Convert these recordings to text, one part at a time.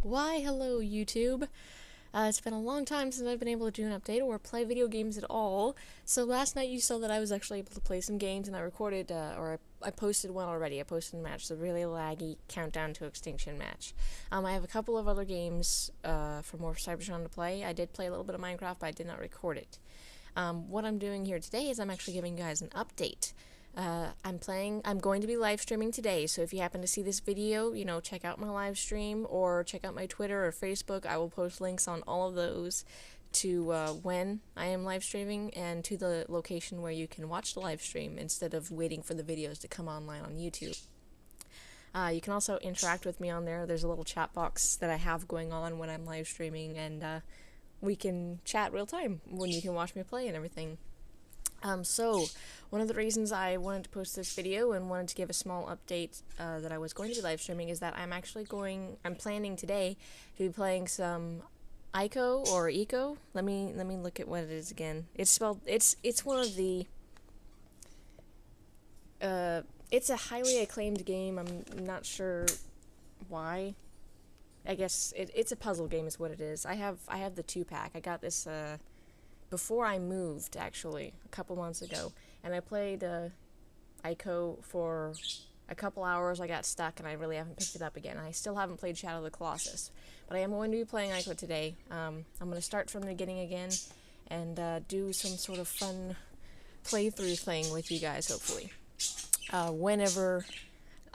Why, hello YouTube. It's been a long time since I've been able to do an update or play video games at all. So last night you saw that I was actually able to play some games, and I recorded, I posted one already. I posted a match, the really laggy Countdown to Extinction match. I have a couple of other games for more Cybertron to play. I did play a little bit of Minecraft, but I did not record it. What I'm doing here today is I'm actually giving you guys an update. I'm going to be live streaming today, so if you happen to see this video, check out my live stream or check out my Twitter or Facebook. I will post links on all of those to when I am live streaming and to the location where you can watch the live stream instead of waiting for the videos to come online on YouTube. You can also interact with me on there. There's a little chat box that I have going on when I'm live streaming, and we can chat real time when you can watch me play and everything. So, one of the reasons I wanted to post this video and wanted to give a small update that I was going to be live streaming is that I'm planning today to be playing some Ico or Eco. Let me look at what it is again. It's spelled, it's one of the, it's a highly acclaimed game. I'm not sure why. I guess it's a puzzle game is what it is. I have the 2-pack. I got this, before I moved, actually, a couple months ago, and I played Ico for a couple hours. I got stuck, and I really haven't picked it up again. I still haven't played Shadow of the Colossus, but I am going to be playing Ico today. I'm going to start from the beginning again and do some sort of fun playthrough thing with you guys, hopefully. Whenever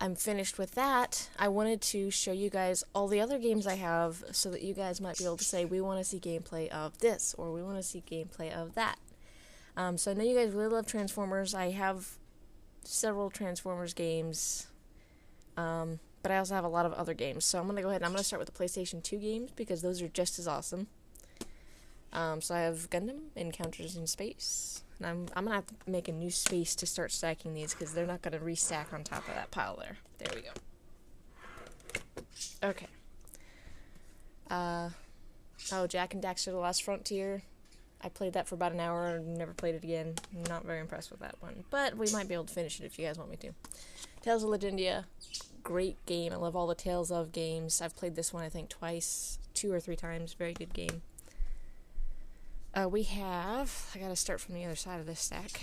I'm finished with that, I wanted to show you guys all the other games I have so that you guys might be able to say, we want to see gameplay of this, or we want to see gameplay of that. So I know you guys really love Transformers. I have several Transformers games, but I also have a lot of other games. So I'm going to go ahead and I'm going to start with the PlayStation 2 games, because those are just as awesome. So I have Gundam, Encounters in Space. And I'm going to have to make a new space to start stacking these, because they're not going to restack on top of that pile there. There we go. Okay. Oh, Jak and Daxter: The Last Frontier. I played that for about an hour and never played it again. I'm not very impressed with that one. But we might be able to finish it if you guys want me to. Tales of Legendia. Great game. I love all the Tales of games. I've played this one, I think, twice. 2 or 3 times. Very good game. We have, I gotta start from the other side of this stack.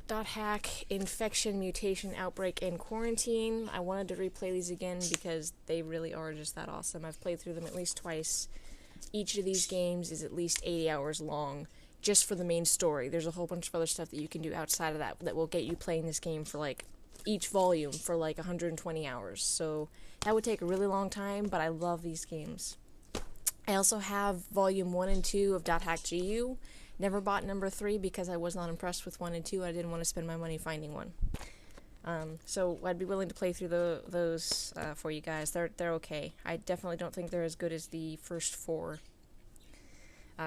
.hack, Infection, Mutation, Outbreak, and Quarantine. I wanted to replay these again because they really are just that awesome. I've played through them at least twice. Each of these games is at least 80 hours long, just for the main story. There's a whole bunch of other stuff that you can do outside of that that will get you playing this game for like, each volume for like 120 hours. So that would take a really long time, but I love these games. I also have Volume 1 and 2 of .hack GU. Never bought number 3 because I was not impressed with 1 and 2. I didn't want to spend my money finding one. So I'd be willing to play through those for you guys. They're okay. I definitely don't think they're as good as the first 4.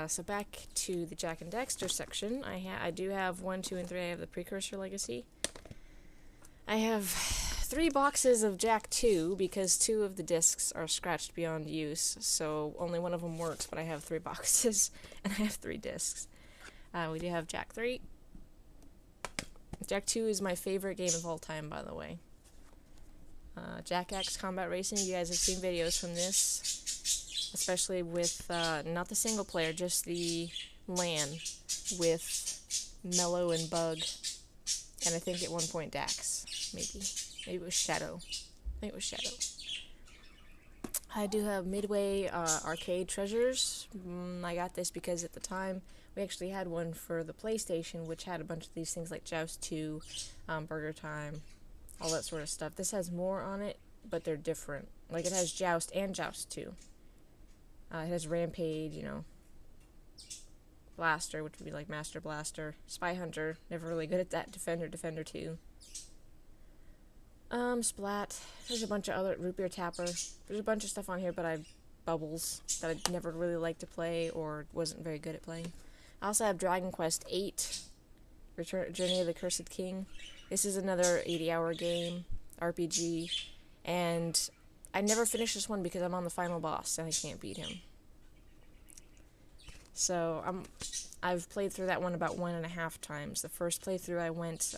So back to the Jak and Daxter section. I do have 1, 2, and 3. I have the Precursor Legacy. I have 3 boxes of Jak 2, because 2 of the discs are scratched beyond use, so only one of them works, but I have 3 boxes, and I have 3 discs. We do have Jak 3. Jak 2 is my favorite game of all time, by the way. Jak X Combat Racing, you guys have seen videos from this, especially with, not the single player, just the LAN, with Mello and Bug, and I think at one point Dax, maybe. Maybe it was Shadow. I think it was Shadow. I do have Midway Arcade Treasures. I got this because at the time we actually had one for the PlayStation, which had a bunch of these things like Joust 2, Burger Time, all that sort of stuff. This has more on it, but they're different. Like, it has Joust and Joust 2. It has Rampage, Blaster, which would be like Master Blaster. Spy Hunter, never really good at that. Defender 2. Splat. There's a bunch of other, Root Beer Tapper. There's a bunch of stuff on here, but I have Bubbles that I never really liked to play or wasn't very good at playing. I also have Dragon Quest VIII, Journey of the Cursed King. This is another 80-hour game, RPG, and I never finished this one because I'm on the final boss and I can't beat him. So, I've played through that one about 1.5 times. The first playthrough I went,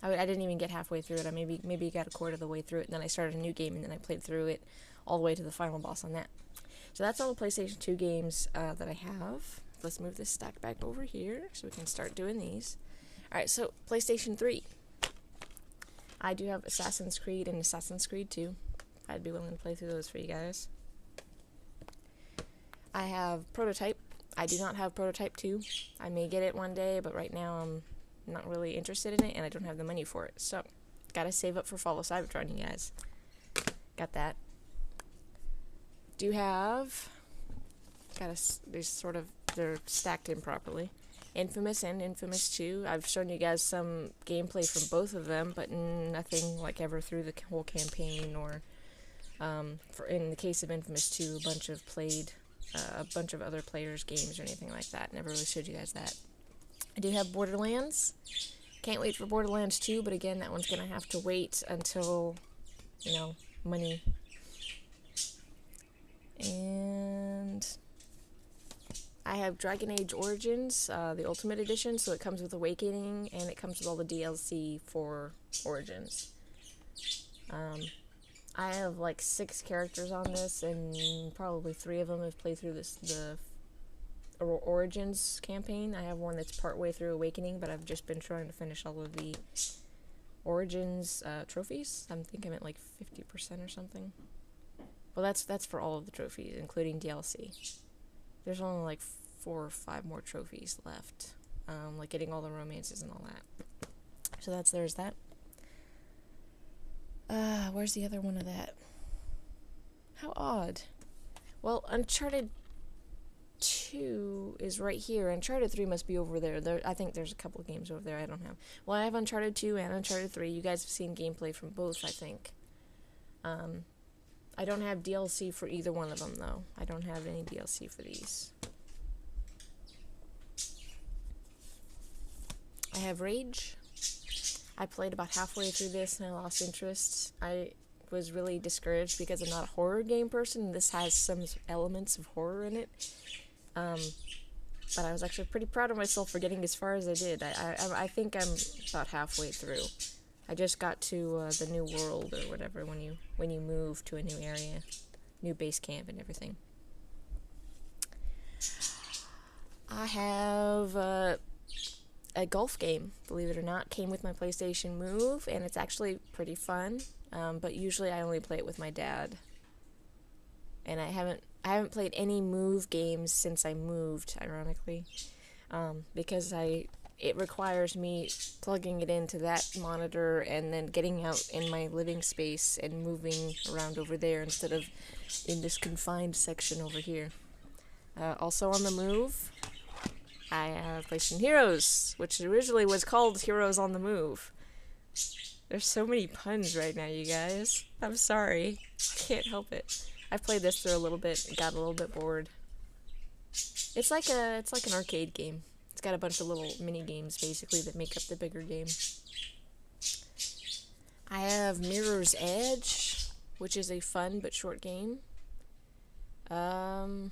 I didn't even get halfway through it. I maybe got a quarter of the way through it, and then I started a new game, and then I played through it all the way to the final boss on that. So that's all the PlayStation 2 games that I have. Let's move this stack back over here so we can start doing these. Alright, so PlayStation 3. I do have Assassin's Creed and Assassin's Creed 2. I'd be willing to play through those for you guys. I have Prototype. I do not have Prototype 2. I may get it one day, but right now I'm not really interested in it, and I don't have the money for it. So, gotta save up for Follow Cybertron, you guys. Got that. Do have... they're stacked in properly. Infamous and Infamous 2. I've shown you guys some gameplay from both of them, but nothing like ever through the whole campaign, or in the case of Infamous 2, a bunch of other players' games or anything like that. Never really showed you guys that. I do have Borderlands. Can't wait for Borderlands 2, but again, that one's gonna have to wait until, money. And I have Dragon Age Origins, the Ultimate Edition, so it comes with Awakening, and it comes with all the DLC for Origins. I have like 6 characters on this, and probably 3 of them have played through the Origins campaign. I have one that's partway through Awakening, but I've just been trying to finish all of the Origins trophies. I think I'm at like 50% or something. Well, that's for all of the trophies, including DLC. There's only like 4 or 5 more trophies left, like getting all the romances and all that. So there's that. Where's the other one of that? How odd. Well, Uncharted 2 is right here. Uncharted 3 must be over there. I think there's a couple of games over there I don't have. Well, I have Uncharted 2 and Uncharted 3. You guys have seen gameplay from both, I think. I don't have DLC for either one of them, though. I don't have any DLC for these. I have Rage. I played about halfway through this and I lost interest. I was really discouraged because I'm not a horror game person. This has some elements of horror in it. But I was actually pretty proud of myself for getting as far as I did. I think I'm about halfway through. I just got to the new world or whatever when you move to a new area, new base camp and everything. I have a golf game, believe it or not, came with my PlayStation Move, and it's actually pretty fun. But usually I only play it with my dad. And I haven't played any Move games since I moved, ironically, because it requires me plugging it into that monitor and then getting out in my living space and moving around over there instead of in this confined section over here. Also on the Move, I have PlayStation Heroes, which originally was called Heroes on the Move. There's so many puns right now, you guys. I'm sorry. I can't help it. I've played this through a little bit and got a little bit bored. It's like an arcade game. It's got a bunch of little mini games basically that make up the bigger game. I have Mirror's Edge, which is a fun but short game. The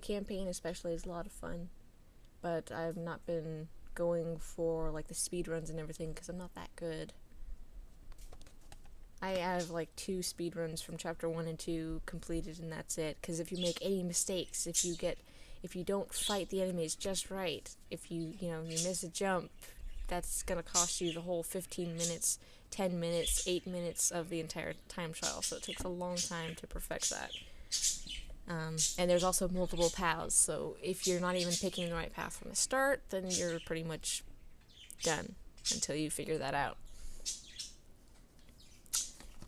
campaign especially is a lot of fun, but I've not been going for like the speed runs and everything because I'm not that good. I have like 2 speed runs from chapter 1 and 2 completed, and that's it. Because if you make any mistakes, if you don't fight the enemies just right, if you miss a jump, that's gonna cost you the whole 15 minutes, 10 minutes, 8 minutes of the entire time trial. So it takes a long time to perfect that. And there's also multiple paths, so if you're not even picking the right path from the start, then you're pretty much done until you figure that out.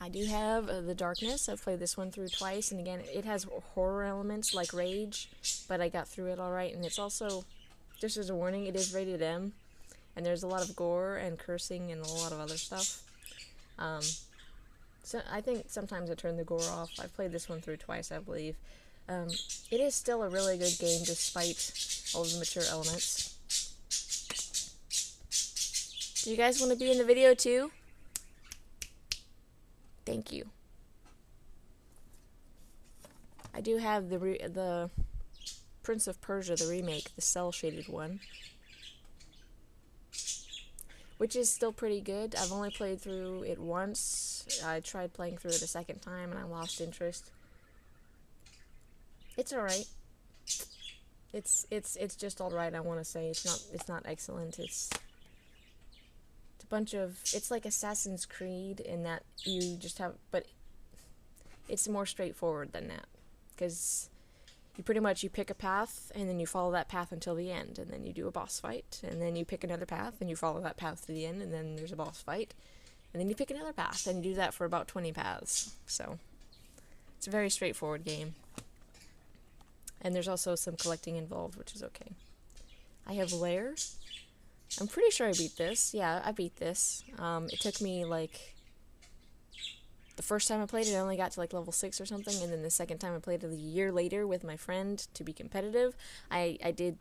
I do have The Darkness. I've played this one through twice, and again, it has horror elements like Rage, but I got through it alright, and it's also, just as a warning, it is rated M, and there's a lot of gore and cursing and a lot of other stuff. So I think sometimes I turn the gore off. I've played this one through twice, I believe. It is still a really good game despite all of the mature elements. Do you guys want to be in the video too? Thank you. I do have the Prince of Persia, the remake, the cel-shaded one. which is still pretty good. I've only played through it once. I tried playing through it a second time and I lost interest. It's alright. It's just alright, I want to say. It's not excellent. It's a bunch of, it's like Assassin's Creed in that you just have, but it's more straightforward than that, because you pretty much, you pick a path and then you follow that path until the end, and then you do a boss fight, and then you pick another path and you follow that path to the end, and then there's a boss fight, and then you pick another path, and you do that for about 20 paths. So it's a very straightforward game, and there's also some collecting involved, which is okay. I have Lair. I'm pretty sure I beat this. Yeah, I beat this. It took me, like, the first time I played it, I only got to, like, level 6 or something, and then the second time I played it a year later with my friend to be competitive, I did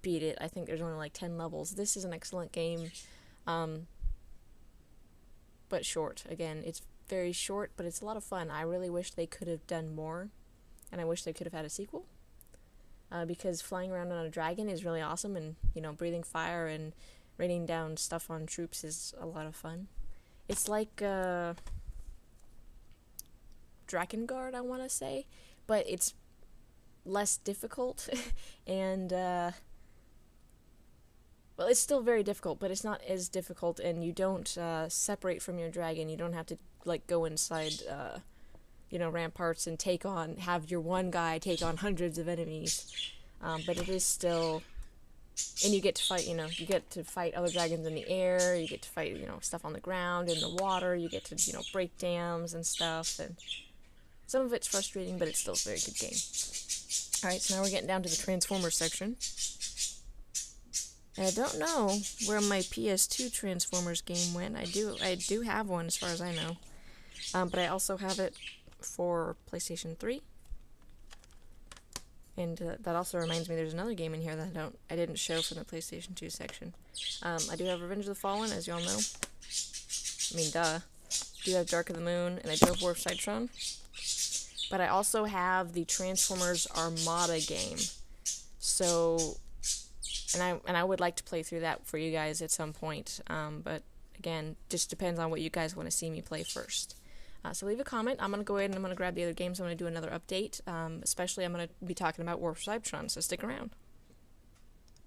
beat it. I think there's only, like, 10 levels. This is an excellent game, but short. Again, it's very short, but it's a lot of fun. I really wish they could have done more, and I wish they could have had a sequel. Because flying around on a dragon is really awesome, and, you know, breathing fire and raining down stuff on troops is a lot of fun. It's like, Drakengard, I want to say, but it's less difficult, and, well, it's still very difficult, but it's not as difficult, and you don't, separate from your dragon. You don't have to, like, go inside, you know, ramparts and have your one guy take on hundreds of enemies, but it is still, and you get to fight, you know, you get to fight other dragons in the air, you get to fight, you know, stuff on the ground, in the water, you get to, you know, break dams and stuff, and some of it's frustrating, but it's still a very good game. Alright, so now we're getting down to the Transformers section. And I don't know where my PS2 Transformers game went. I do have one, as far as I know. But I also have it for PlayStation 3, and that also reminds me there's another game in here that I didn't show from the PlayStation 2 section. I do have Revenge of the Fallen, as y'all know. I mean, duh. I do have Dark of the Moon, and I do have War of Cybertron. But I also have the Transformers Armada game. So, and I would like to play through that for you guys at some point. But again, just depends on what you guys want to see me play first. So leave a comment. I'm going to go ahead and I'm going to grab the other games. I'm going to do another update. Especially I'm going to be talking about War of Cybertron, so stick around.